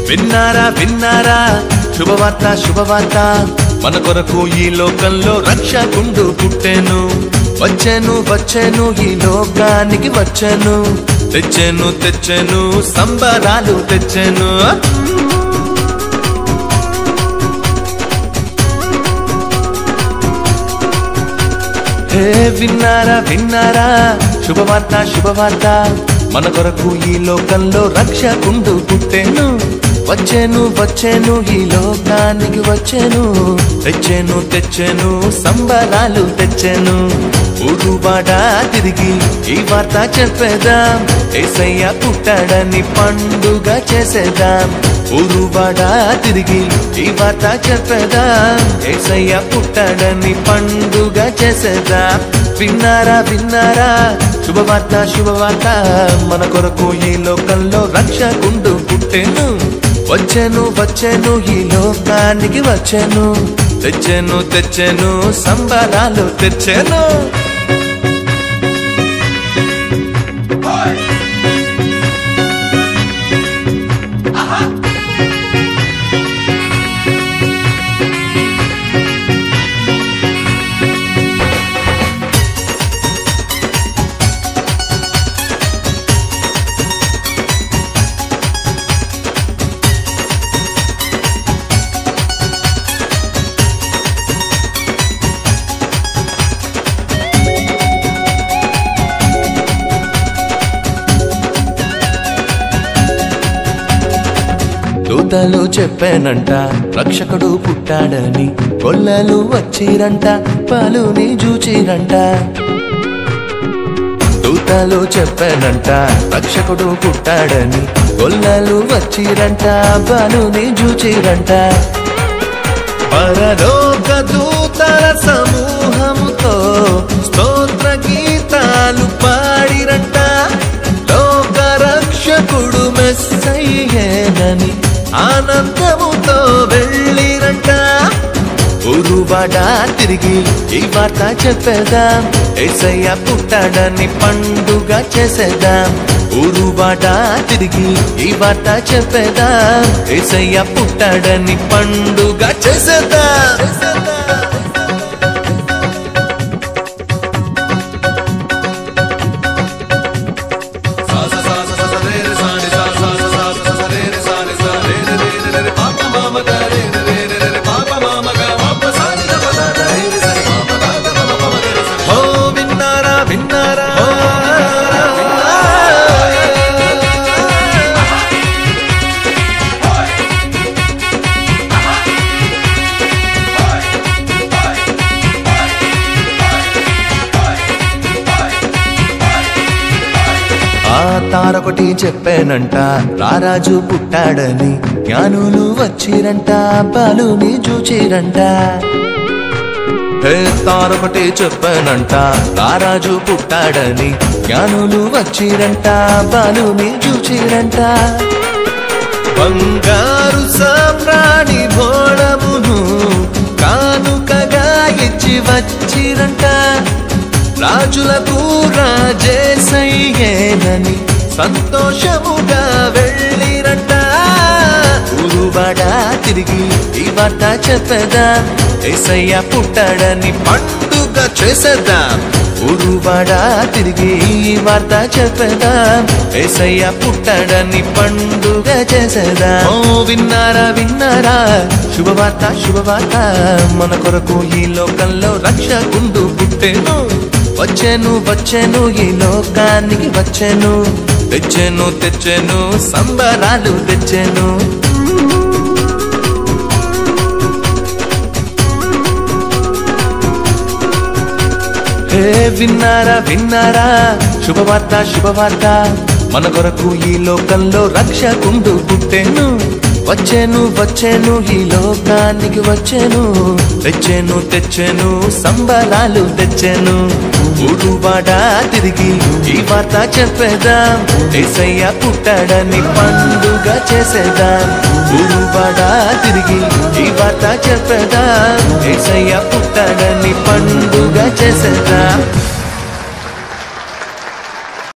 విన్నారా విన్నారా శుభవార్త శుభవార్త మన కొరకు ఈ లోకంలో రక్షకుండు పుట్టెను వచ్చెను వచ్చెను ఈ లోకానికి వచ్చెను తెచ్చెను తెచ్చెను సంబరాలు తెచ్చెను హే విన్నారా విన్నారా శుభవార్త శుభవార్త మన కొరకు ఈ లోకంలో రక్షకుండు పుట్టెను వచ్చెను వచ్చెను ఈ లోకానికి వచ్చెను తెచ్చెను తెచ్చెను సంబరాలు తెచ్చెను ఊరువాడ తిరిగి ఈ వార్త చెప్పేదాం యేసయ్య పుట్టాడని పండుగ చేసేదాం ఊరువాడ తిరిగి ఈ వార్త చెప్పేదాం యేసయ్య పుట్టాడని పండుగ చేసేదాం విన్నారా విన్నారా శుభవార్త శుభవార్త మన కొరకు ఈ లోకంలో రక్షకుండు పుట్టెను వచ్చెను వచ్చెను ఈ లోకానికి వచ్చెను తెచ్చెను తెచ్చెను సంబరాలు తెచ్చెను దూతలు చెప్పానంట రక్షకుడు పుట్టాడని గొల్లలు వచ్చిరంట పాలుని చూచిరంట దూతలు చెప్పానంట రక్షకుడు పుట్టాడని గొల్లలు వచ్చిరంట పాలుని చూచిరంట పరలోక దూతల సమూహముతో స్తోత్ర గీతాలు పాడిరంట లోక రక్షకుడు మెస్సయ్యేనని ఆనందముతో వెళ్ళిరంట ఊరువాడ తిరిగి ఈ వార్త చెప్పేదాం యేసయ్య పుట్టాడని పండుగ చేసేదాం ఊరువాడ తిరిగి ఈ వార్త చెప్పేదాం యేసయ్య పుట్టాడని పండుగ చేసేదాం తారొకటి చెప్పానంట రారాజు పుట్టాడని జ్ఞానులు వచ్చిరంట బాలుని చూచిరంట తారొకటి చెప్పానంట రారాజు పుట్టాడని జ్ఞానులు వచ్చిరంట బాలుని చూచిరంట బంగారు సామ్రాణి భోళమును కానుకగా ఇచ్చి వచ్చిరంట రాజులకు రాజేసయ్యేనని సంతోషముగా వెళ్ళిరంట ఊరువాడ తిరిగి ఈ వార్త చెప్పేదాం యేసయ్య పుట్టాడని పండుగ చేసేద్దాం ఊరువాడ తిరిగి ఈ వార్త చెప్పేదాం యేసయ్య పుట్టాడని పండుగ చేసేదాం ఓ విన్నారా విన్నారా శుభవార్త శుభవార్త మన కొరకు ఈ లోకంలో రక్షకుండు పుట్టెను వచ్చెను వచ్చెను ఈ లోకానికి వచ్చెను తెచ్చెను తెచ్చెను సంబరాలు తెచ్చెను హే విన్నారా విన్నారా శుభవార్త శుభవార్త మన కొరకు ఈ లోకంలో రక్షకుండు పుట్టెను వచ్చెను వచ్చెను ఈ లోకానికి వచ్చెను తెచ్చెను తెచ్చెను సంబరాలు తెచ్చెను ఊరువాడ తిరిగి ఈ వార్త చెప్పేదాం యేసయ్య పుట్టాడని పండుగ చేసేదాం ఊరువాడ తిరిగి ఈ వార్త చెప్పేదాం యేసయ్య పుట్టాడని పండుగ చేసేదాం